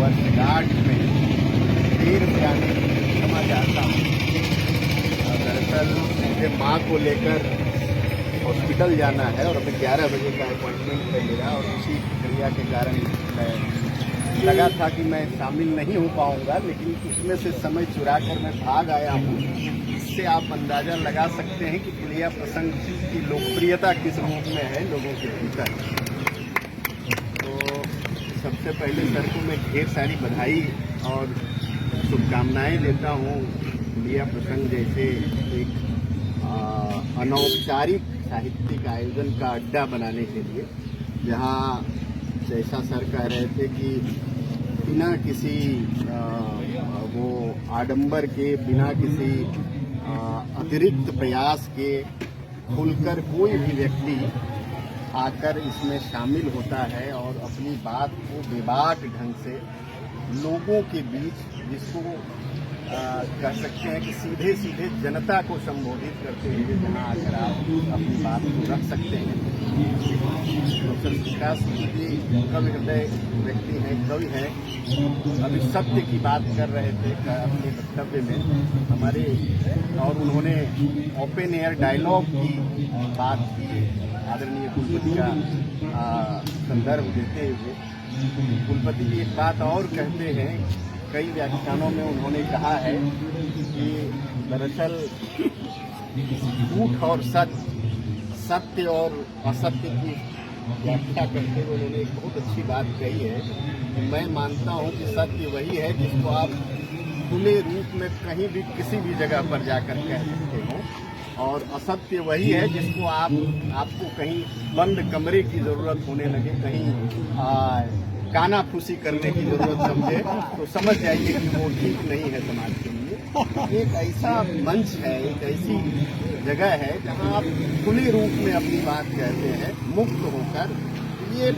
वर्षगांठ में देर से आने की क्षमा चाहता हूँ। दरअसल मुझे माँ को लेकर हॉस्पिटल जाना है और अभी 11 बजे का अपॉइंटमेंट है मेरा, और उसी प्रक्रिया के कारण मैं लगा था कि मैं शामिल नहीं हो पाऊंगा, लेकिन उसमें से समय चुरा कर मैं भाग आया हूँ। इससे आप अंदाज़ा लगा सकते हैं कि पुलिया प्रसंग की लोकप्रियता किस रूप में है लोगों के भीतर। तो सबसे पहले सर को मैं ढेर सारी बधाई और शुभकामनाएं देता हूँ पुलिया प्रसंग जैसे एक अनौपचारिक साहित्यिक आयोजन का अड्डा बनाने के लिए, जहाँ जैसा सर कह रहे थे कि बिना किसी वो आडंबर के, बिना किसी अतिरिक्त प्रयास के खुलकर कोई भी व्यक्ति आकर इसमें शामिल होता है और अपनी बात को बेबाक ढंग से लोगों के बीच, जिसको कह सकते हैं कि सीधे सीधे जनता को संबोधित करते हुए जहाँ आकर आप अपनी बात को रख सकते हैं। प्रोफेसर विकास जी कवि हृदय व्यक्ति हैं, कवि हैं। अभी सत्य की बात कर रहे थे अपने वक्तव्य में हमारे, और उन्होंने ओपन एयर डायलॉग की बात की आदरणीय कुलपति का संदर्भ देते हुए। कुलपति जी एक बात और कहते हैं, कई व्याख्यानों में उन्होंने कहा है कि दरअसल झूठ और सत्य और असत्य की व्याख्या करते हुए उन्होंने एक बहुत अच्छी बात कही है कि मैं मानता हूं कि सत्य वही है जिसको आप खुले रूप में कहीं भी किसी भी जगह पर जाकर कह सकते हो, और असत्य वही है जिसको आपको कहीं बंद कमरे की जरूरत होने लगे, कहीं कानाफूसी करने की जरूरत समझे तो समझ जाइए कि वो ठीक नहीं है समाज के लिए। एक ऐसा मंच है, एक ऐसी जगह है जहां आप खुले रूप में अपनी बात कहते हैं मुक्त होकर। ये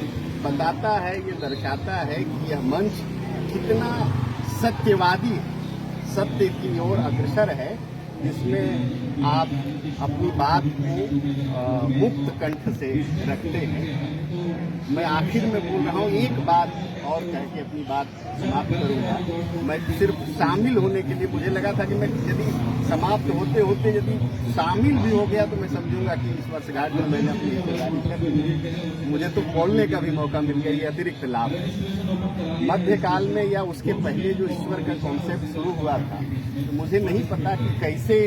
बताता है, ये दर्शाता है कि यह मंच कितना सत्यवादी, सत्य की ओर अग्रसर है, जिसमें आप अपनी बात को मुक्त कंठ से रखते हैं। मैं आखिर में बोल रहा हूँ, एक बात और कह के अपनी बात समाप्त करूंगा। मैं सिर्फ शामिल होने के लिए, मुझे लगा था कि मैं यदि समाप्त होते होते यदि शामिल भी हो गया तो मैं समझूंगा कि इस वर्षगांठ में मैंने अपनी हिस्सेदारी कर दी, मुझे तो बोलने का भी मौका मिल गया, ये अतिरिक्त लाभ है। मध्यकाल में या उसके पहले जो ईश्वर का कॉन्सेप्ट शुरू हुआ था, तो मुझे नहीं पता कि कैसे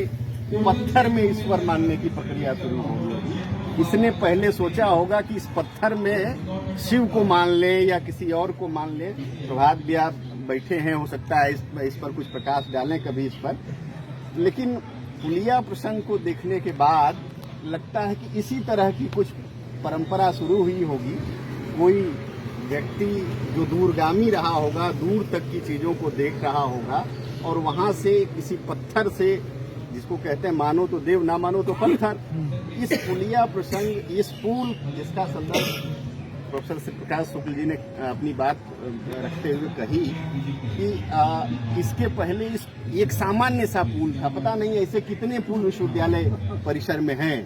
पत्थर में ईश्वर मानने की प्रक्रिया शुरू होगी। इसने पहले सोचा होगा कि इस पत्थर में शिव को मान ले या किसी और को मान ले। प्रभात भी आप बैठे हैं, हो सकता है इस पर कुछ प्रकाश डालें कभी इस पर। लेकिन पुलिया प्रसंग को देखने के बाद लगता है कि इसी तरह की कुछ परंपरा शुरू हुई होगी। कोई व्यक्ति जो दूरगामी रहा होगा, दूर तक की चीजों को देख रहा होगा, और वहां से किसी पत्थर से, जिसको कहते हैं मानो तो देव ना मानो तो पत्थर, इस पुलिया प्रसंग, इस पुल जिसका संदर्भ प्रोफेसर श्री प्रकाश शुक्ल जी ने अपनी बात रखते हुए कही कि इसके पहले एक सामान्य सा पुल था। पता नहीं ऐसे कितने पुल विश्वविद्यालय परिसर में हैं,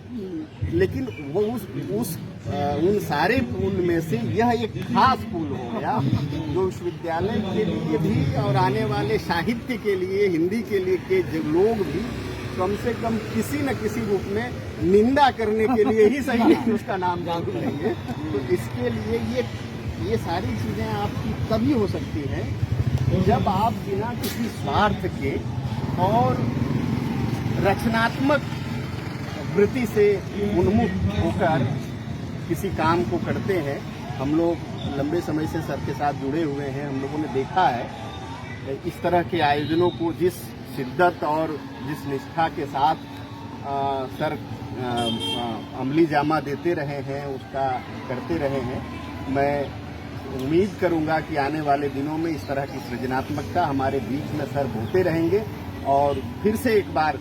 लेकिन वो उन सारे पुल में से यह एक खास पुल हो गया जो विश्वविद्यालय के लिए भी और आने वाले साहित्य के लिए, हिंदी के लिए के जो लोग भी कम से कम किसी न किसी रूप में निंदा करने के लिए ही सही नहीं उसका नाम जरूर लेंगे। तो इसके लिए ये सारी चीजें आपकी तभी हो सकती हैं जब आप बिना किसी स्वार्थ के और रचनात्मक वृत्ति से उन्मुख होकर किसी काम को करते हैं। हम लोग लंबे समय से सर के साथ जुड़े हुए हैं, हम लोगों ने देखा है इस तरह के आयोजनों को जिस शिद्दत और जिस निष्ठा के साथ सर अमली जामा देते रहे हैं, उसका करते रहे हैं। मैं उम्मीद करूंगा कि आने वाले दिनों में इस तरह की सृजनात्मकता हमारे बीच में सर होते रहेंगे, और फिर से एक बार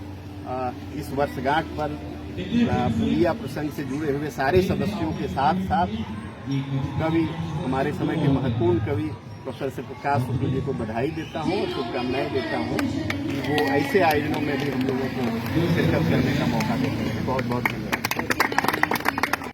इस वर्षगांठ पर पुलिया प्रसंग से जुड़े हुए सारे सदस्यों के साथ साथ कवि, हमारे समय के महत्वपूर्ण कवि प्रोफेसर श्री प्रकाश शुक्ल जी को बधाई देता हूँ और शुभकामनाएं देता हूँ कि वो ऐसे आयोजनों में भी हम लोगों को शिरकत करने का मौका देते हैं। बहुत बहुत धन्यवाद।